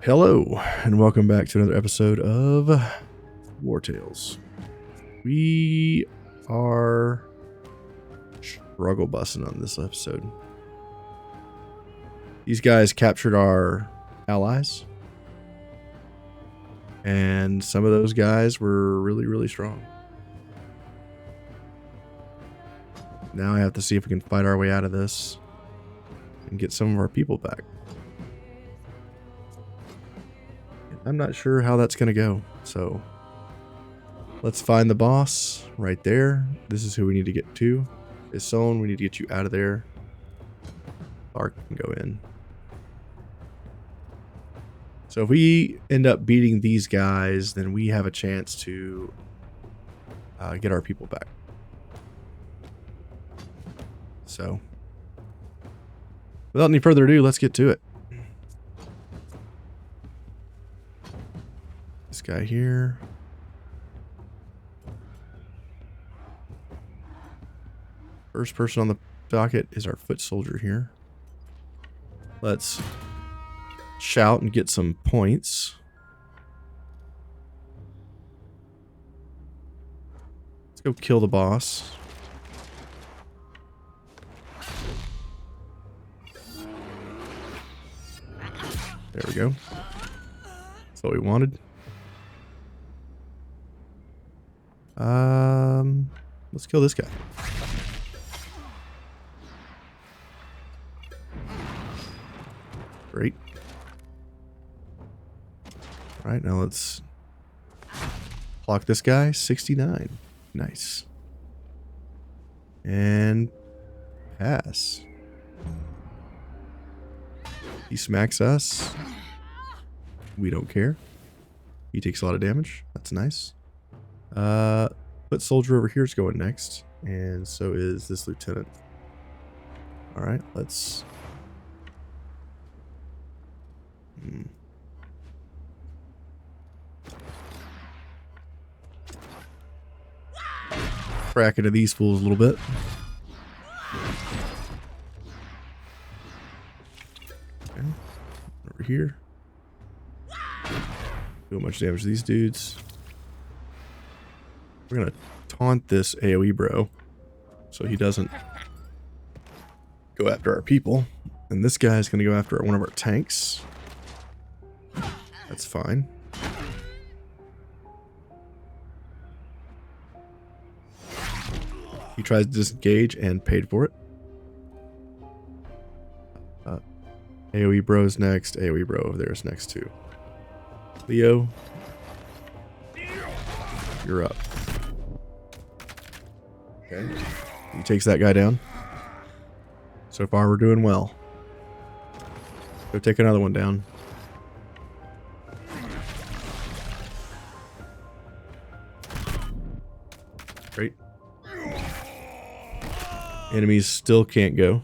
Hello, and welcome back to another episode of War Tales. We are struggle busting on this episode. These guys captured our allies, and some of those guys were really strong. Now I have to see if we can fight our way out of this and get some of our people back. I'm not sure how that's going to go, so let's find the boss right there. This is who we need to get to. Isone, we need to get you out of there. Clark can go in. So if we end up beating these guys, then we have a chance to get our people back. So without any further ado, let's get to it. This guy here. First person on the docket is our foot soldier here. Let's shout and get some points. Let's go kill the boss. There we go. That's what we wanted. Let's kill this guy. Great. All right, now let's clock this guy. 69. Nice. And pass. He smacks us. We don't care. He takes a lot of damage. That's nice. Foot soldier over here is going next, and so is this lieutenant. All right, let's. Crack into these fools a little bit. Okay. Over here. Do much damage to these dudes. We're gonna taunt this AoE bro so he doesn't go after our people. And this guy's gonna go after one of our tanks. That's fine. He tries to disengage and paid for it. AoE bro's next. AoE bro over there is next too. Leo, you're up. Okay. He takes that guy down. So far, we're doing well. Go take another one down. Great. Enemies still can't go.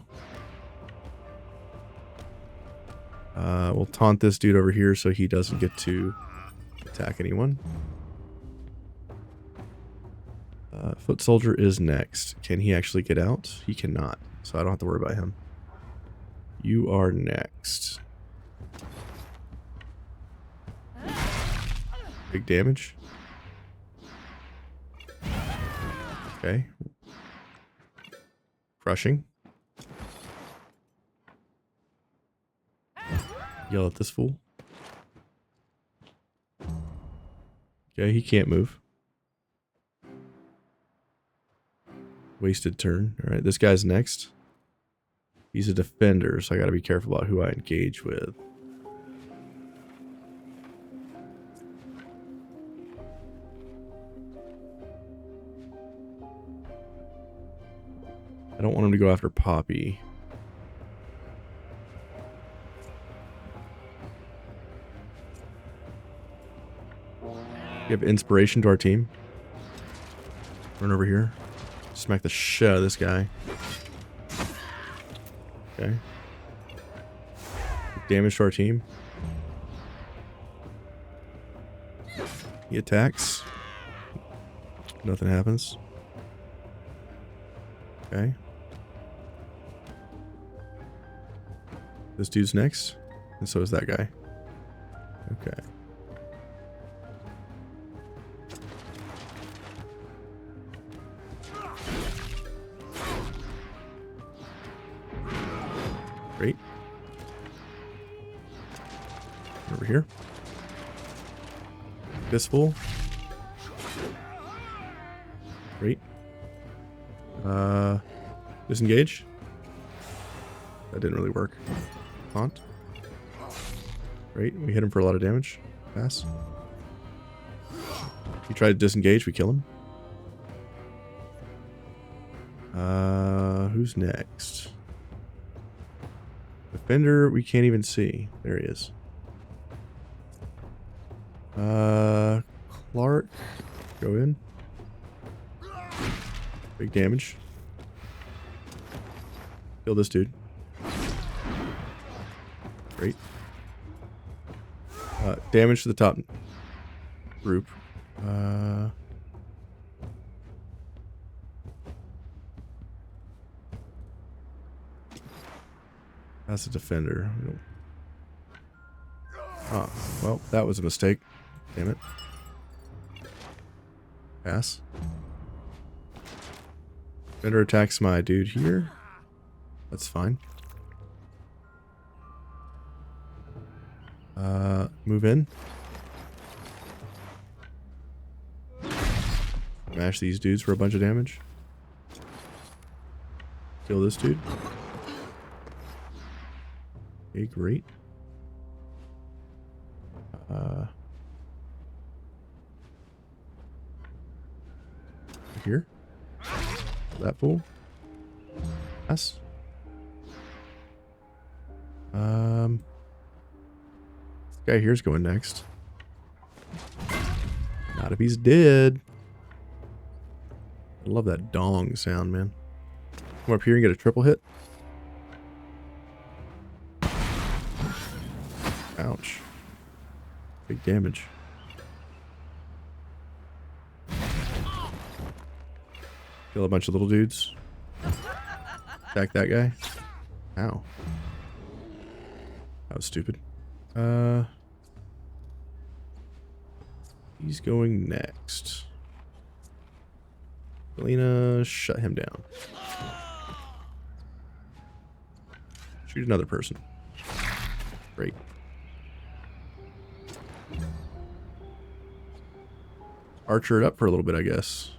We'll taunt this dude over here so he doesn't get to attack anyone. Foot soldier is next. Can he actually get out? He cannot, so I don't have to worry about him. You are next. Big damage. Okay. Crushing. Yell at this fool. Okay, he can't move. Wasted turn. Alright, this guy's next. He's a defender, so I gotta be careful about who I engage with. I don't want him to go after Poppy. Give inspiration to our team. Run over here. Smack the shit out of this guy. Okay. Damage to our team. He attacks. Nothing happens. Okay. This dude's next. And so is that guy. Okay. Great. Over here. This fool. Great. Disengage. That didn't really work. Taunt. Great. We hit him for a lot of damage. Pass. He tried to disengage. We kill him. Who's next? Defender, we can't even see. There he is. Clark. Go in. Big damage. Kill this dude. Great. Damage to the top group. That's a defender. Oh, well, that was a mistake. Damn it. Pass. Defender attacks my dude here. That's fine. Move in. Mash these dudes for a bunch of damage. Kill this dude. Okay, great. Here. That fool. Yes. This guy here's going next. Not if he's dead. I love that dong sound, man. Come up here and get a triple hit. Ouch. Big damage. Kill a bunch of little dudes. Attack that guy. Ow. That was stupid. He's going next. Selena, shut him down. Shoot another person. Great. Archer it up for a little bit, I guess.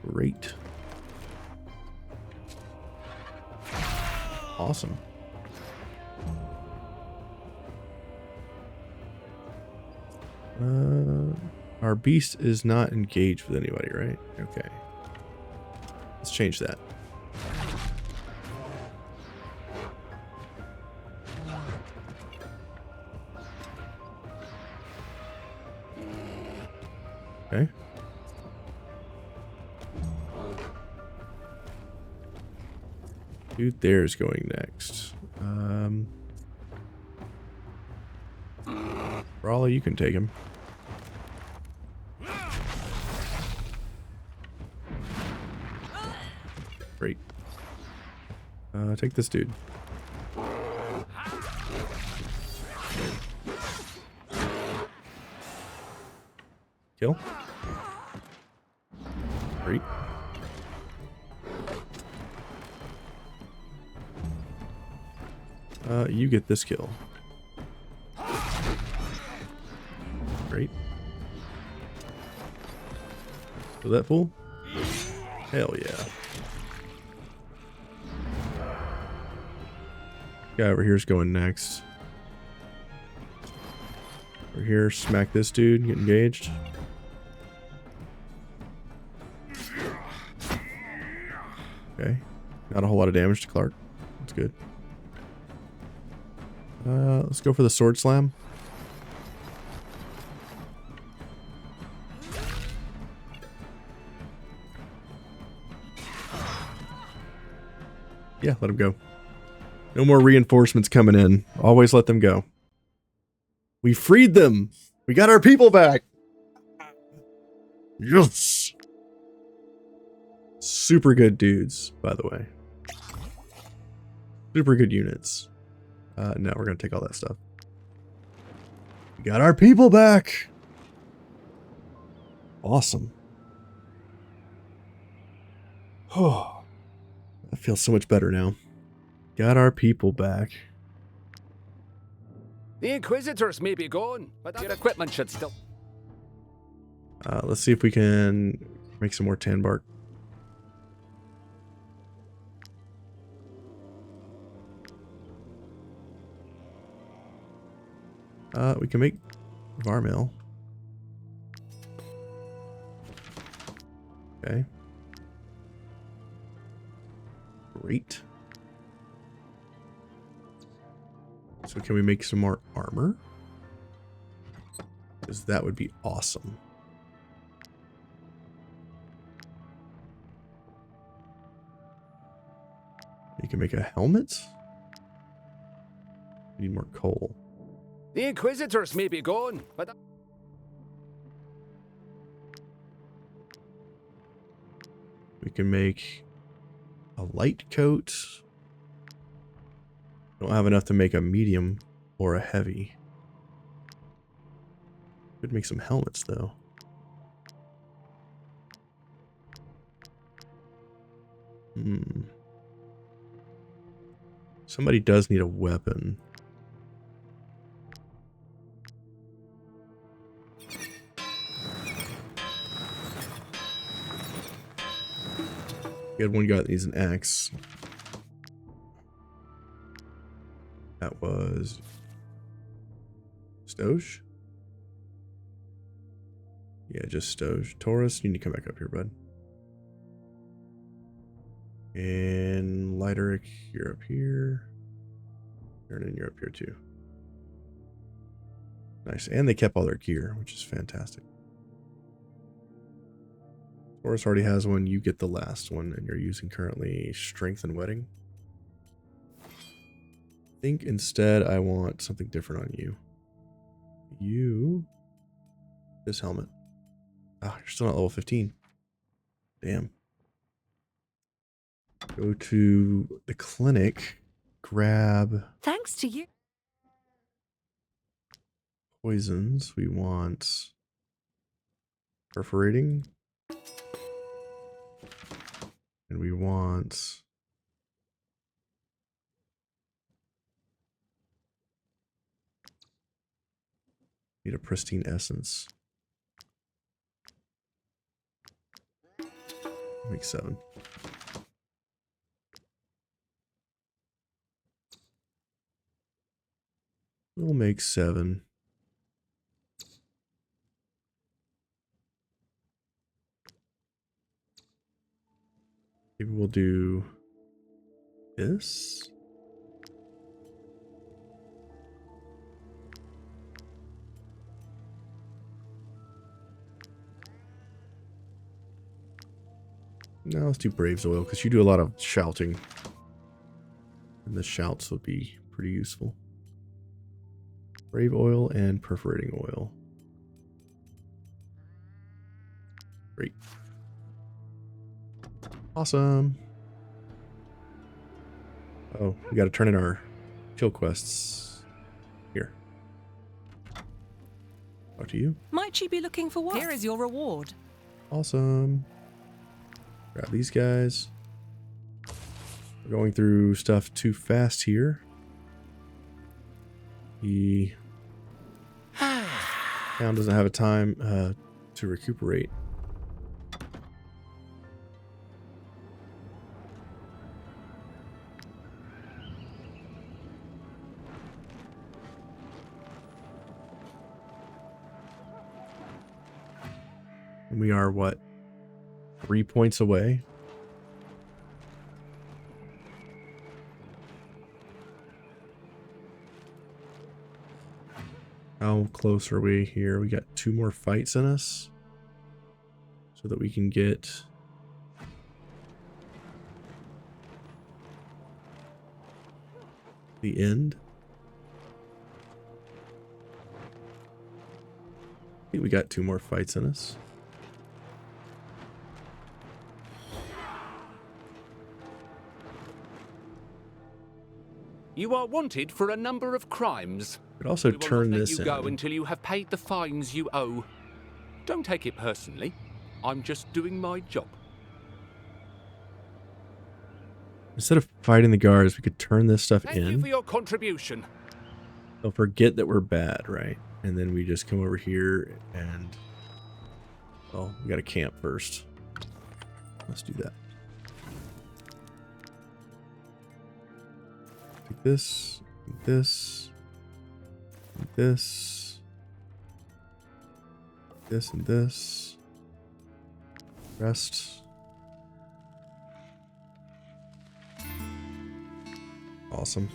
Great. Awesome. Our beast is not engaged with anybody, right? Okay. Let's change that. Okay. Dude there's going next. Raleigh, you can take him. Great. Take this dude. Kill. Great. You get this kill. Great. Kill that fool? Hell yeah. Guy over here's going next. Over here, smack this dude, get engaged. Okay. Not a whole lot of damage to Clark. That's good. Let's go for the sword slam. Yeah, let him go. No more reinforcements coming in. Always let them go. We freed them. We got our people back. Yes. Super good dudes, by the way. Super good units. No, we're going to take all that stuff. We got our people back. Awesome. Oh, I feel so much better now. Got our people back. The Inquisitors may be gone, but your equipment should still... Let's see if we can make some more tan bark. We can make Varmail. Okay. Great. So can we make some more armor? Because that would be awesome. You can make a helmet? We need more coal. The Inquisitors may be gone, but... We can make a light coat. Don't have enough to make a medium or a heavy. Could make some helmets though. Somebody does need a weapon. We had one guy that needs an axe. That was Stoge? Yeah, just Stoge. Taurus, you need to come back up here, bud. And Lideric, you're up here. Aaron, you're up here too. Nice. And they kept all their gear, which is fantastic. Taurus already has one. You get the last one, and you're using currently Strength and Wedding. I think instead I want something different on you. This helmet. Ah, you're still not level 15. Damn. Go to the clinic. Grab Thanks to you. poisons. We want perforating. And we want need a pristine essence. Make 7. We'll make 7. Maybe we'll do this. No, let's do Brave's Oil because you do a lot of shouting. And the shouts will be pretty useful. Brave Oil and Perforating Oil. Great. Awesome. Oh, we got to turn in our kill quests. Here. Talk to you. Might you be looking for what? Here is your reward. Awesome. Grab these guys. We're going through stuff too fast here. The town doesn't have a time to recuperate. And we are, what, 3 points away? How close are we here? We got 2 more fights in us. So that we can get the end. I think we got 2 more fights in us. You are wanted for a number of crimes. Could also We will turn not let this you go in. until you have paid the fines you owe. Don't take it personally. I'm just doing my job. Instead of fighting the guards, we could turn this stuff Thank you in. for your contribution. They'll forget that we're bad, right? And then we just come over here and... Well, we gotta camp first. Let's do that. Take this, this, this, this, and this. Rest. Awesome.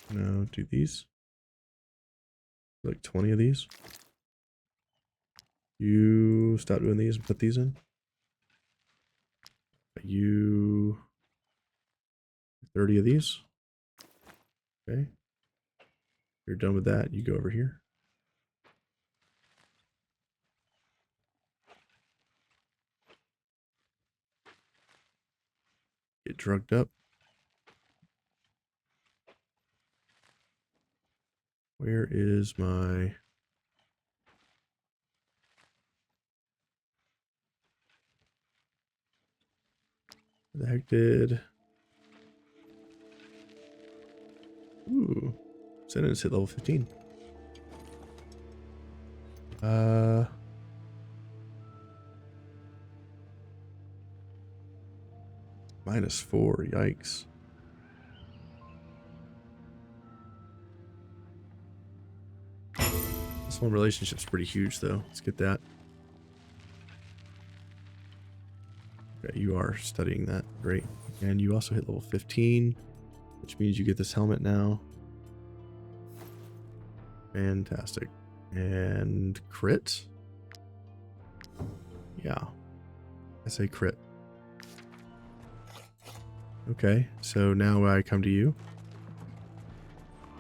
No, do these. Like 20 of these. You stop doing these and put these in. You 30 of these. Okay. You're done with that. You go over here. Get drugged up. Where is my... What the heck did... Ooh. Sentence hit level 15. -4, yikes. This one relationship's pretty huge though. Let's get that. Okay, you are studying that. Great. And you also hit level 15, which means you get this helmet now. Fantastic. And crit? Yeah. I say crit. Okay, so now I come to you.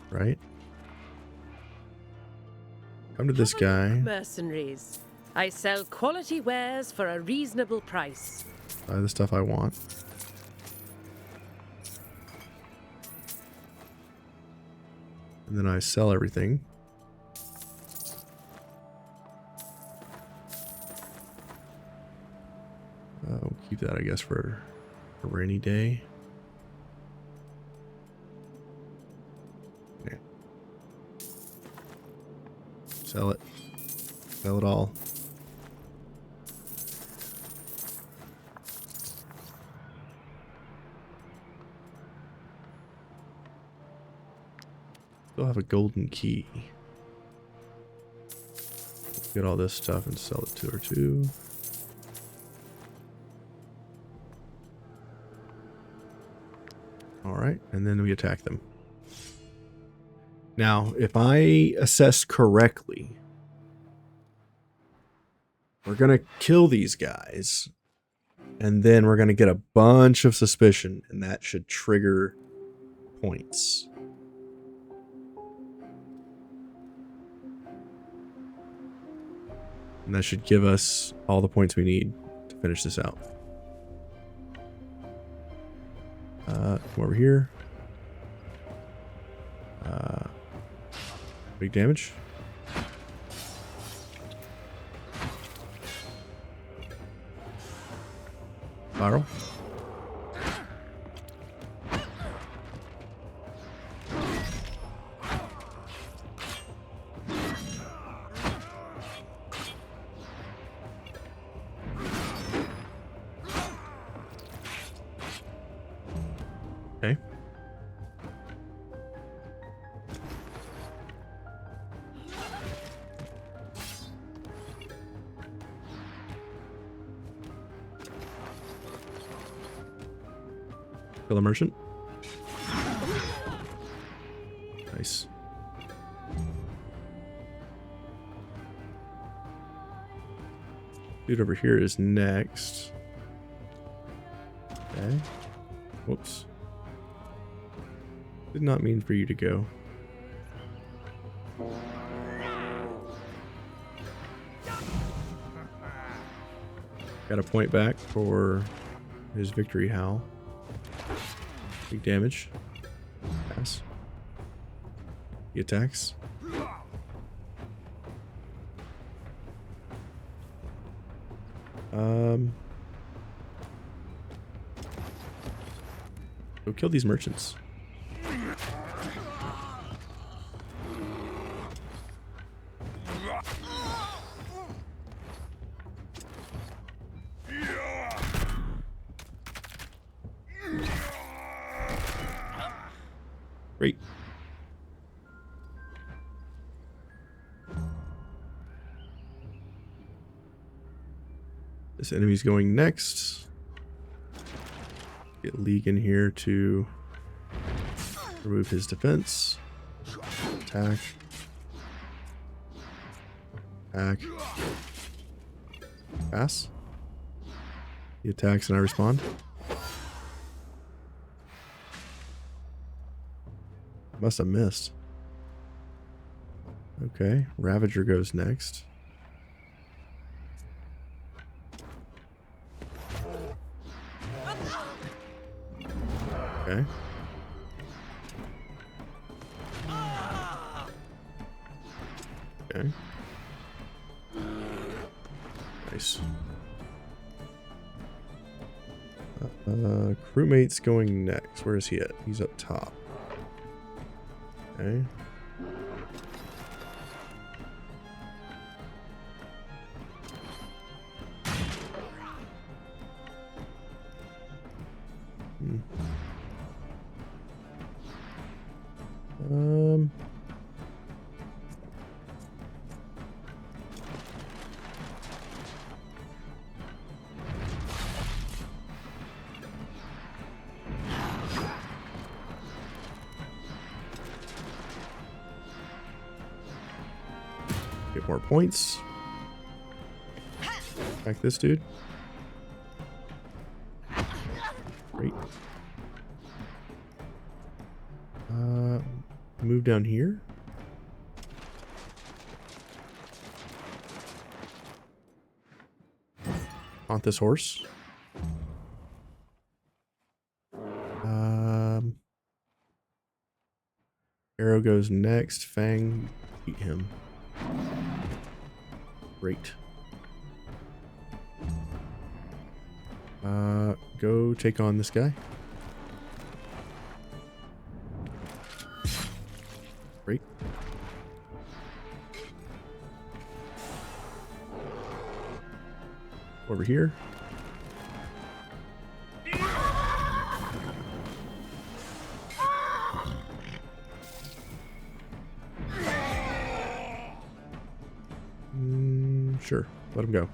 Right? Come to this guy. Mercenaries. I sell quality wares for a reasonable price. Buy the stuff I want. And then I sell everything. We'll keep that, I guess, for a rainy day. Yeah. Sell it. Sell it all. Still have a golden key. Get all this stuff and sell it to her too. Alright, and then we attack them. Now, if I assess correctly, we're going to kill these guys, and then we're going to get a bunch of suspicion, and that should trigger points. And that should give us all the points we need to finish this out. Come over here. Big damage. Viral. Okay. Kill a merchant. Nice. Dude over here is next. Okay. Whoops. Did not mean for you to go. Got a point back for His victory howl. Big damage. Pass. He attacks. Go kill these merchants. Great. This enemy's going next. Get League in here to remove his defense. Attack. Attack. Pass. He attacks and I respond. Must have missed. Okay, Ravager goes next. Okay. Okay. Nice. Crewmate's going next. Where is he at? He's up top. Okay. Get more points. Back this dude. Great. Move down here. Haunt this horse. Arrow goes next. Fang, beat him. Great. Go take on this guy. Great. Over here. Sure, let him go.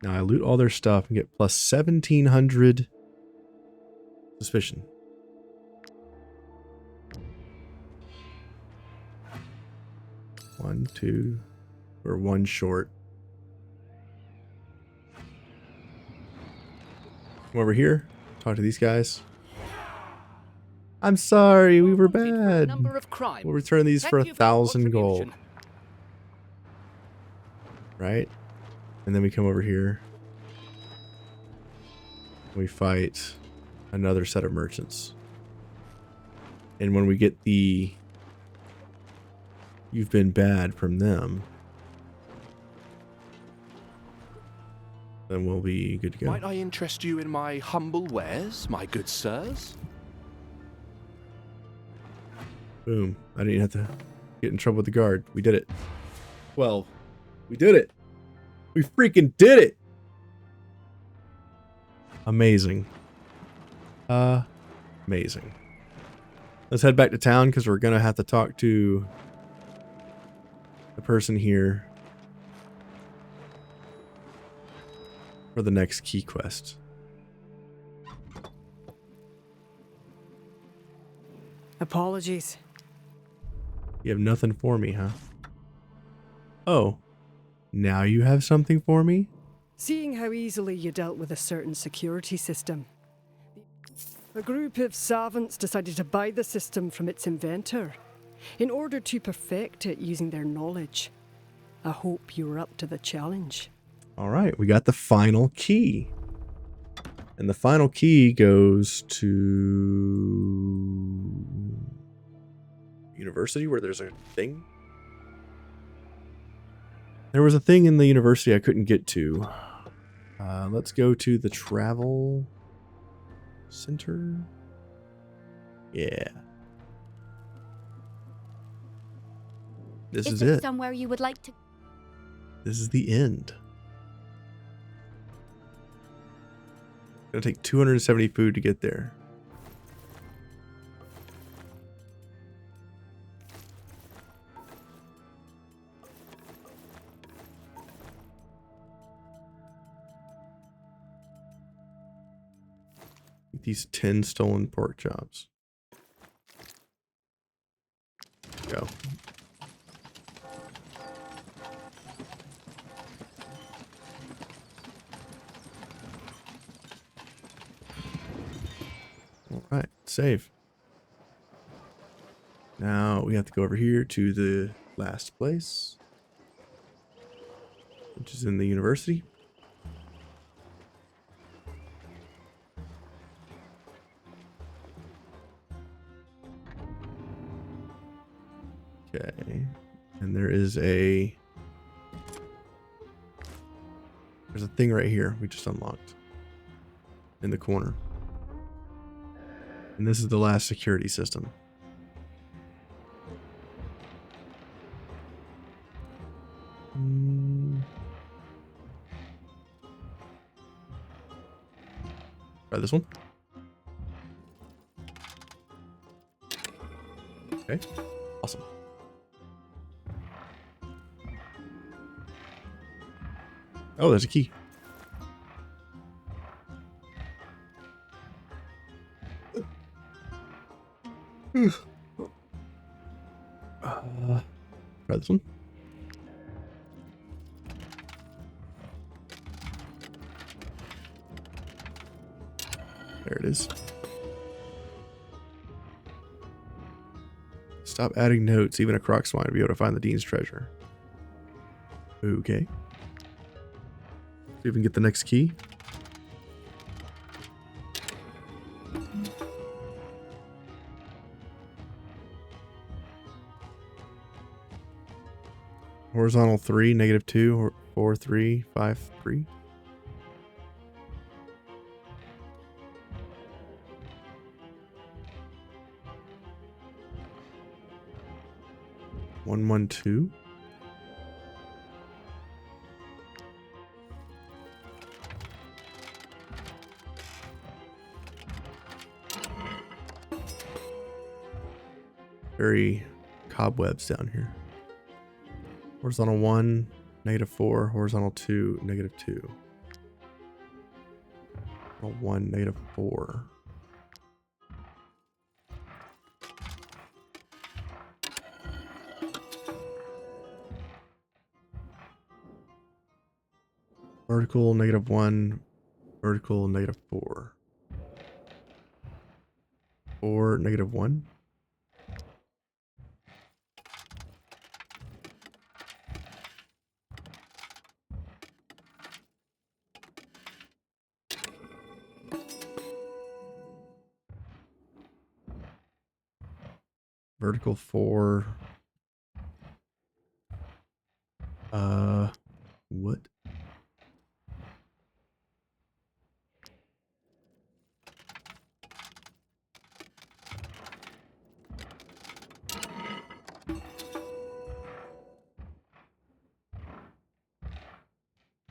Now I loot all their stuff and get plus 1700 suspicion. One short. Come over here, talk to these guys. I'm sorry, we were bad. Number of crimes. We'll return these for 1,000 gold. Right? And then we come over here. We fight another set of merchants. And when we get the "you've been bad" from them, then we'll be good to go. Might I interest you in my humble wares, my good sirs? Boom. I didn't have to get in trouble with the guard. We did it. 12. We did it. We freaking did it. Amazing. Amazing. Let's head back to town because we're going to have to talk to the person here for the next key quest. Apologies. You have nothing for me, huh? Oh, now you have something for me? Seeing how easily you dealt with a certain security system, a group of savants decided to buy the system from its inventor in order to perfect it using their knowledge. I hope you were up to the challenge. All right, we got the final key. And the final key goes to university where there's a thing. There was a thing in the university I couldn't get to. Let's go to the travel center. Yeah. This is there it. somewhere you would like to? This is the end. Gonna take 270 food to get there. These 10 stolen pork chops. Go. All right, save. Now we have to go over here to the last place, which is in the university. Okay, and there's a thing right here we just unlocked in the corner. And this is the last security system. Try this one. Okay, awesome. Oh, there's a key. Try this one. There it is. Stop adding notes. Even a croc swine to be able to find the dean's treasure. Okay. See if we can get the next key. Horizontal 3, -2, or 4, 3, 5, 3. One, 1, 2. Very cobwebs down here. Horizontal 1, -4. Horizontal 2, -2. Horizontal 1, -4. Vertical -1. Vertical -4. 4, -1. Vertical 4. What?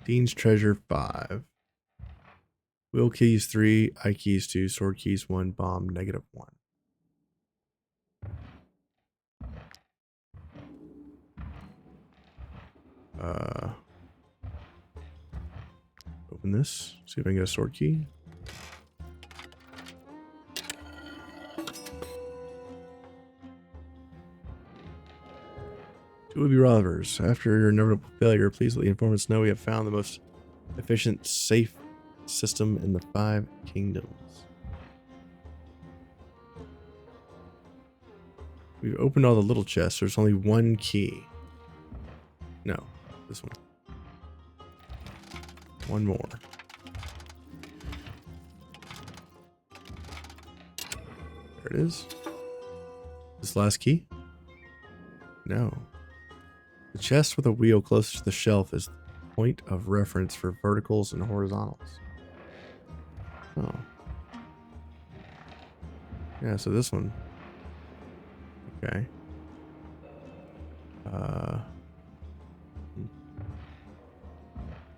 Dean's treasure 5. Will keys 3, eye keys 2, sword keys 1, bomb -1. Open this. See if I can get a sword key. To Ubi Robbers, after your inevitable failure, please let the informants know we have found the most efficient, safe system in the 5 kingdoms. We've opened all the little chests. There's only one key. No, This one. One more. There it is. This last key? No. The chest with a wheel closest to the shelf is the point of reference for verticals and horizontals. Oh. Yeah, so this one. Okay.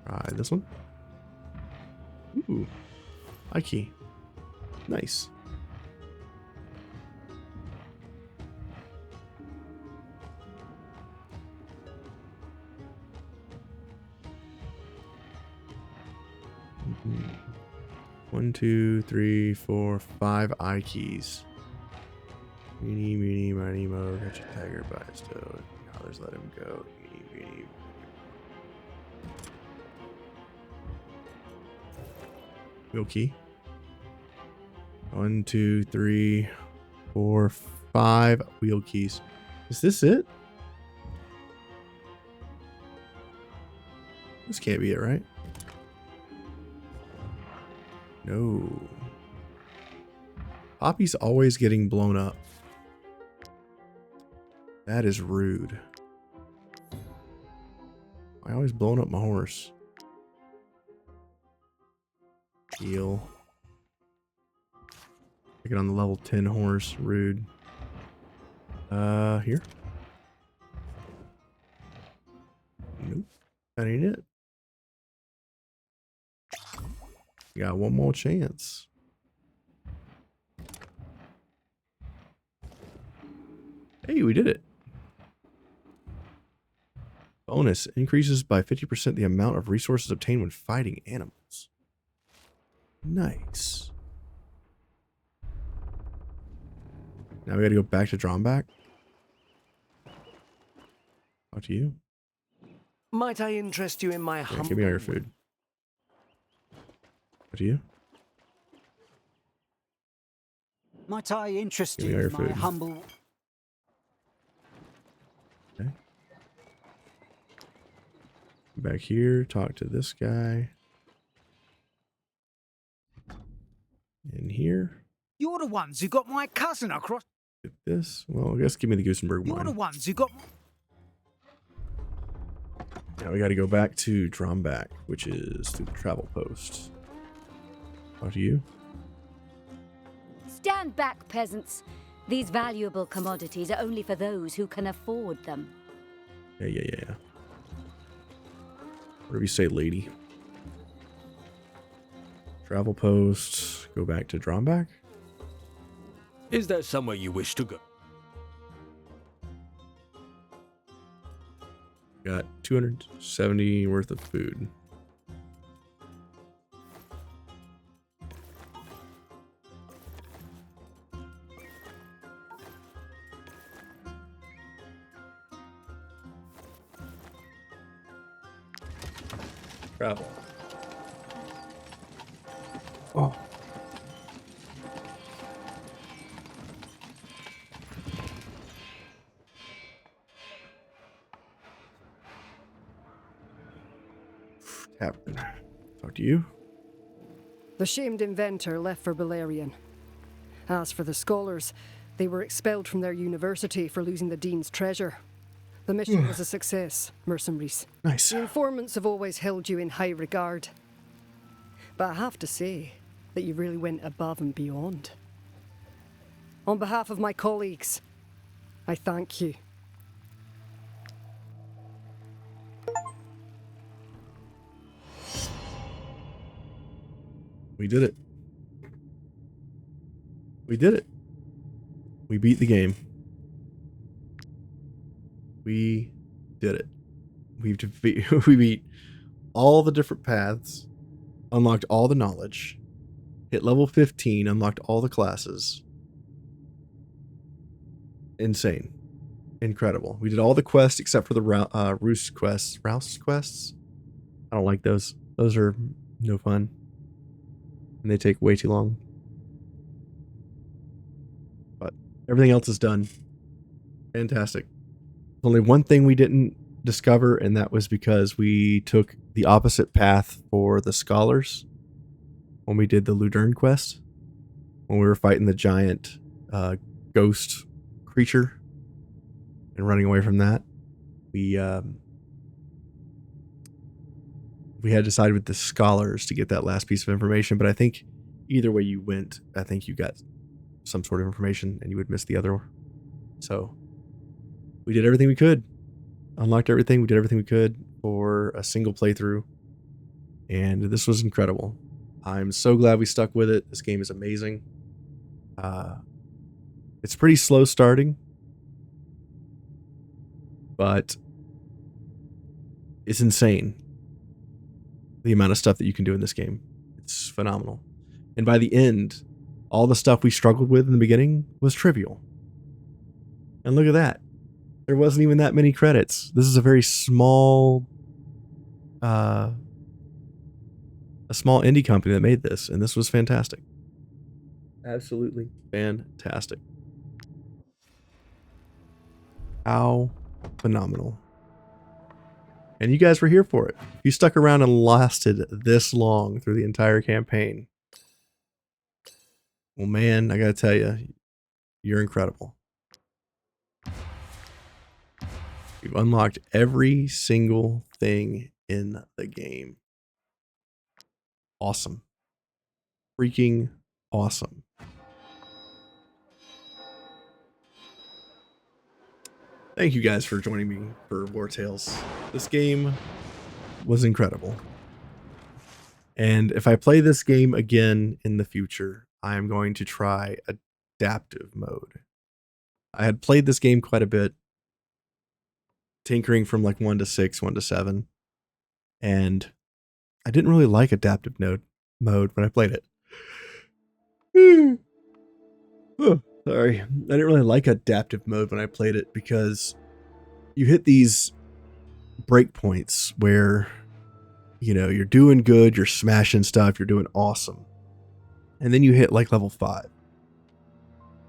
Try this one. Ooh. I key. Nice. One, two, three, four, 5 I keys. Meeny, meeny, miny, mo, catch a tiger by his toe. Others let him go. Meeny, meeny. Wheel key. 1, 2, 3, 4, 5 wheel keys. Is this it? This can't be it, right? No. Poppy's always getting blown up. That is rude. I always blowing up my horse. Heal. Take it on the level 10 horse. Rude. Here. Nope. That ain't it. You got one more chance. Hey, we did it. Bonus increases by 50% the amount of resources obtained when fighting animals. Nice. Now we gotta go back to Dromback. Talk to you. Might I interest you in my Yeah, give me all your food. What do you? Might I interest Give me you all in your my food. humble... Okay. Back here, talk to this guy. In here. You're the ones who got my cousin across... Get this. Well, I guess give me the Goosenberg You're the wine. ones who got... Now we gotta go back to Dromback, which is through the travel post. Talk to you. Stand back, peasants. These valuable commodities are only for those who can afford them. Yeah. Whatever you say, lady. Travel post. Go back to Dromback. Is there somewhere you wish to go? Got 270 worth of food. Travel. Oh. Tavern. Talk to you. The shamed inventor left for Beleriand. As for the scholars, they were expelled from their university for losing the Dean's treasure. The mission was a success, mercenaries. Nice. The informants have always held you in high regard. But I have to say that you really went above and beyond. On behalf of my colleagues, I thank you. We did it. We did it. We beat the game. We did it. We beat all the different paths, unlocked all the knowledge, hit level 15, unlocked all the classes. Insane. Incredible. We did all the quests except for the Rouse quests. I don't like those. Those are no fun. And they take way too long. But everything else is done. Fantastic. Only one thing we didn't discover, and that was because we took the opposite path for the scholars when we did the Ludern quest, when we were fighting the giant ghost creature and running away from that. We had decided with the scholars to get that last piece of information, but I think either way you went, I think you got some sort of information and you would miss the other. So we did everything we could, unlocked everything. We did everything we could for a single playthrough, and this was incredible. I'm so glad we stuck with it. This game is amazing. It's pretty slow starting, but it's insane the amount of stuff that you can do in this game. It's phenomenal. And by the end, all the stuff we struggled with in the beginning was trivial. And look at that. There wasn't even that many credits. This is a very small a small indie company that made this, and this was fantastic. Absolutely fantastic. How phenomenal. And you guys were here for it. You stuck around and lasted this long through the entire campaign. Well, man, I gotta tell you, you're incredible. You've unlocked every single thing in the game. Awesome. Freaking awesome. Thank you guys for joining me for War Tales. This game was incredible. And if I play this game again in the future, I am going to try adaptive mode. I had played this game quite a bit, tinkering from like 1 to 6, 1 to 7, and I didn't really like adaptive mode when I played it. Oh, sorry. I didn't really like adaptive mode when I played it because you hit these breakpoints where, you know, you're doing good, you're smashing stuff, you're doing awesome. And then you hit like level 5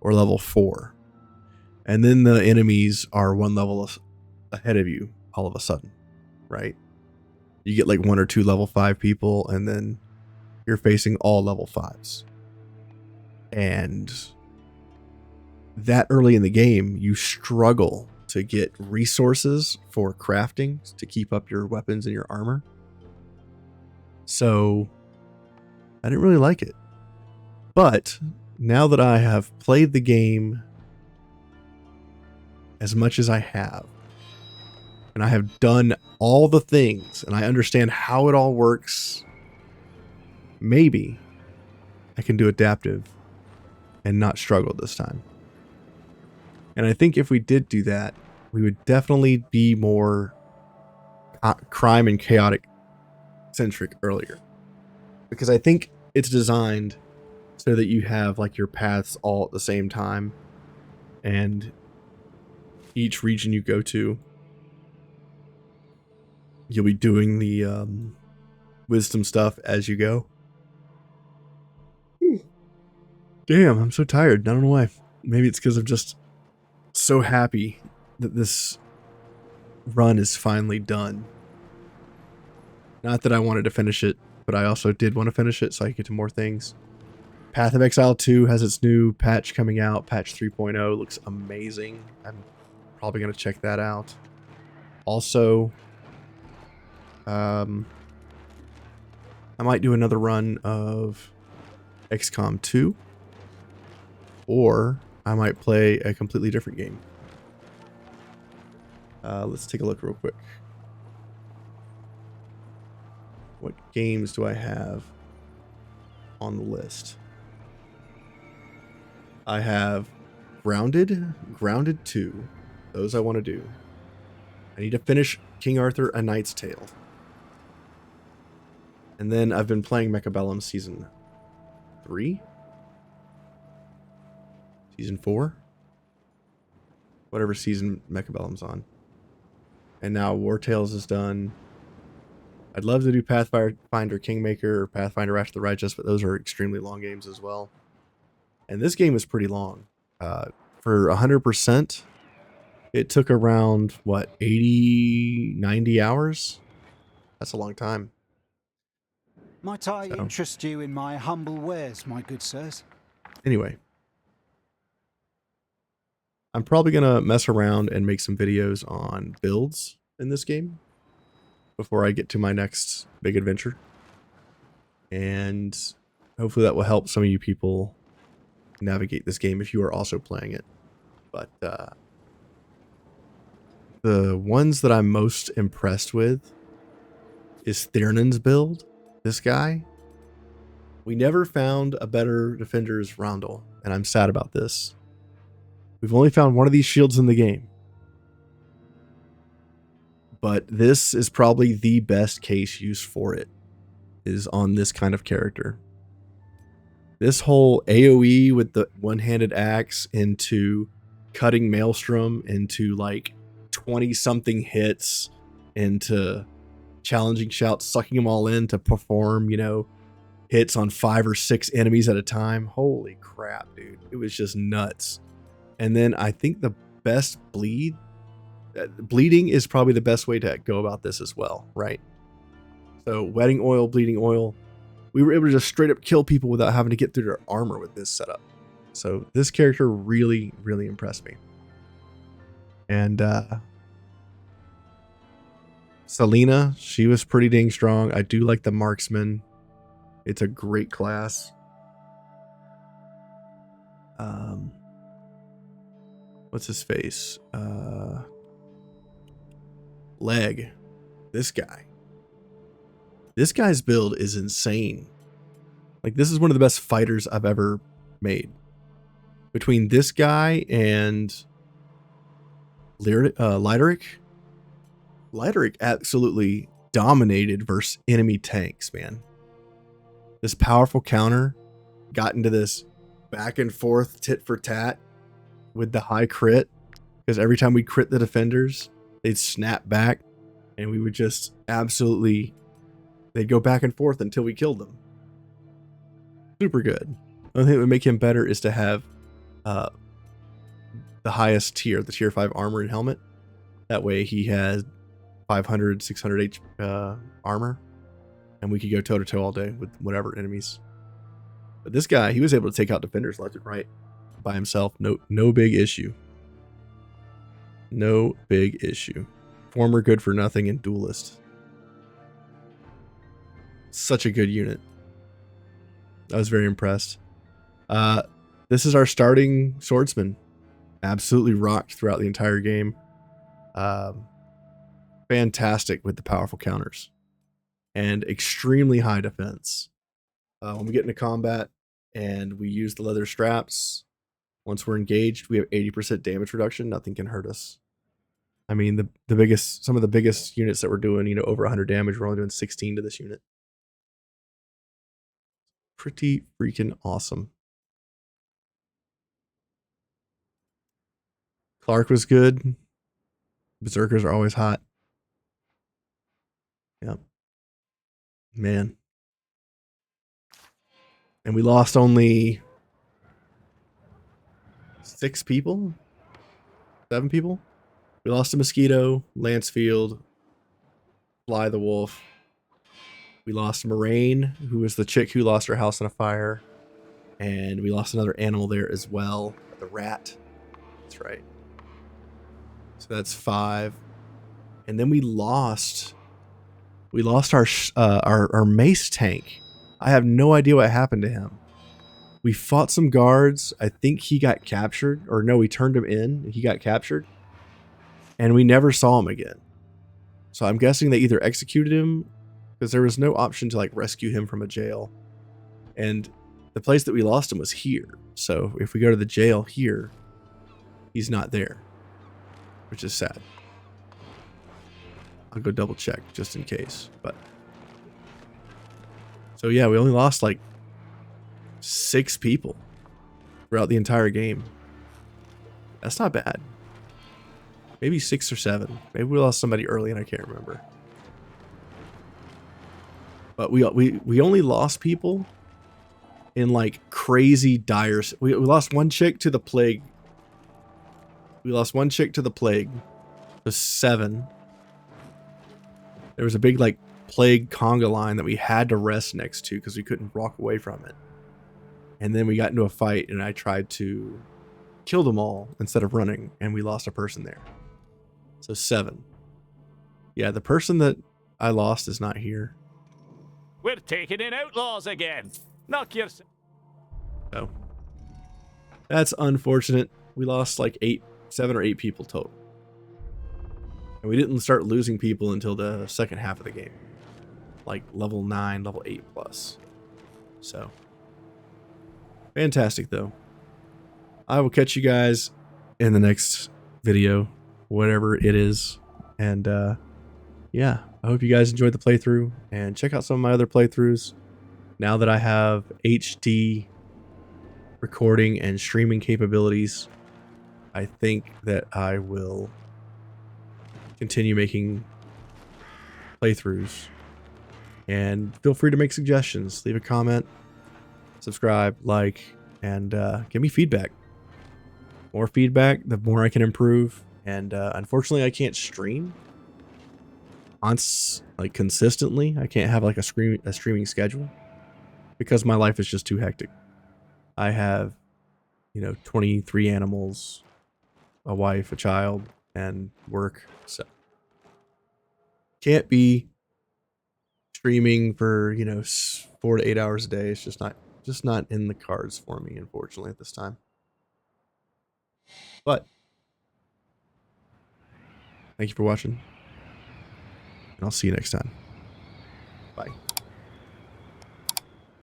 or level 4. And then the enemies are one level ahead of you all of a sudden, right? You get like 1 or 2 level 5 people, and then you're facing all level 5s. And that early in the game, you struggle to get resources for crafting to keep up your weapons and your armor. So I didn't really like it. But now that I have played the game as much as I have, and I have done all the things, and I understand how it all works, maybe I can do adaptive and not struggle this time. And I think if we did do that, we would definitely be more crime and chaotic centric earlier. Because I think it's designed so that you have like your paths all at the same time, and each region you go to, you'll be doing the wisdom stuff as you go. Damn, I'm so tired. I don't know why. Maybe it's because I'm just so happy that this run is finally done. Not that I wanted to finish it, but I also did want to finish it so I could get to more things. Path of Exile 2 has its new patch coming out. Patch 3.0 looks amazing. I'm probably going to check that out. Also, I might do another run of XCOM 2, or I might play a completely different game. Let's take a look real quick. What games do I have on the list? I have Grounded 2. Those I want to do. I need to finish King Arthur: A Knight's Tale. And then I've been playing Mechabellum Season 3? Season 4? Whatever season Mechabellum's on. And now War Tales is done. I'd love to do Pathfinder Kingmaker or Pathfinder Wrath of the Righteous, but those are extremely long games as well. And this game is pretty long. For 100%, It took around, what, 80, 90 hours? That's a long time. Might I So. interest you in my humble wares, my good sirs? Anyway. I'm probably going to mess around and make some videos on builds in this game before I get to my next big adventure. And hopefully that will help some of you people navigate this game if you are also playing it. But the ones that I'm most impressed with is Thiernin's build. This guy. We never found a better defender's roundel, and I'm sad about this. We've only found one of these shields in the game. But this is probably the best case use for it, is on this kind of character. This whole AoE with the one-handed axe into cutting Maelstrom into like 20-something hits into challenging shouts, sucking them all in to perform, you know, hits on 5 or 6 enemies at a time. Holy crap, dude. It was just nuts. And then I think the best bleeding is probably the best way to go about this as well, right? So wetting oil, bleeding oil. We were able to just straight up kill people without having to get through their armor with this setup. So this character really, really impressed me. And Selena, she was pretty dang strong. I do like the marksman. It's a great class. What's his face? Leg. This guy. This guy's build is insane. Like, this is one of the best fighters I've ever made. Between this guy and Lyteric. Lyteric absolutely dominated versus enemy tanks, man. This powerful counter got into this back and forth tit for tat with the high crit, because every time we crit the defenders, they'd snap back and we would just absolutely, they'd go back and forth until we killed them. Super good. The only thing that would make him better is to have the highest tier, the tier 5 armor and helmet. That way he has 500, 600 armor, and we could go toe to toe all day with whatever enemies. But this guy, he was able to take out defenders left and right by himself. No big issue. No big issue. Former good for nothing and duelist. Such a good unit. I was very impressed. This is our starting swordsman. Absolutely rocked throughout the entire game. Fantastic with the powerful counters. And extremely high defense. When we get into combat and we use the leather straps, once we're engaged, we have 80% damage reduction. Nothing can hurt us. I mean, some of the biggest units that we're doing, you know, over 100 damage, we're only doing 16 to this unit. Pretty freaking awesome. Clark was good. Berserkers are always hot. Yep. Man. And we lost only 6 people? 7 people? We lost a Mosquito, Lancefield, Fly the Wolf. We lost Moraine, who was the chick who lost her house in a fire. And we lost another animal there as well. The rat. That's right. So that's 5. And then we lost our mace tank. I have no idea what happened to him. We fought some guards. I think he got captured. Or no, we turned him in. He got captured. And we never saw him again. So I'm guessing they either executed him, because there was no option to like rescue him from a jail. And the place that we lost him was here. So if we go to the jail here, he's not there, which is sad. I'll go double check just in case. But so yeah, we only lost like 6 people throughout the entire game. That's not bad. Maybe 6 or 7. Maybe we lost somebody early and I can't remember. But we only lost people in like crazy dire. We lost one chick to the plague. We lost one chick to the plague. So 7. There was a big like plague conga line that we had to rest next to because we couldn't walk away from it. And then we got into a fight and I tried to kill them all instead of running, and we lost a person there. So 7. Yeah, the person that I lost is not here. We're taking in outlaws again. Knock yourself. So that's unfortunate. We lost like 7 or 8 people total. And we didn't start losing people until the second half of the game. Like level 9, level 8 plus. So fantastic though. I will catch you guys in the next video, whatever it is. And yeah, I hope you guys enjoyed the playthrough, and check out some of my other playthroughs. Now that I have HD recording and streaming capabilities, I think that I will continue making playthroughs. And feel free to make suggestions, leave a comment, subscribe, like, and give me feedback. More feedback, the more I can improve. And unfortunately, I can't stream like consistently. I can't have like a streaming schedule because my life is just too hectic. I have, 23 animals, a wife, a child, and work. So can't be streaming for 4 to 8 hours a day. It's just not in the cards for me, unfortunately, at this time. But thank you for watching, and I'll see you next time. Bye.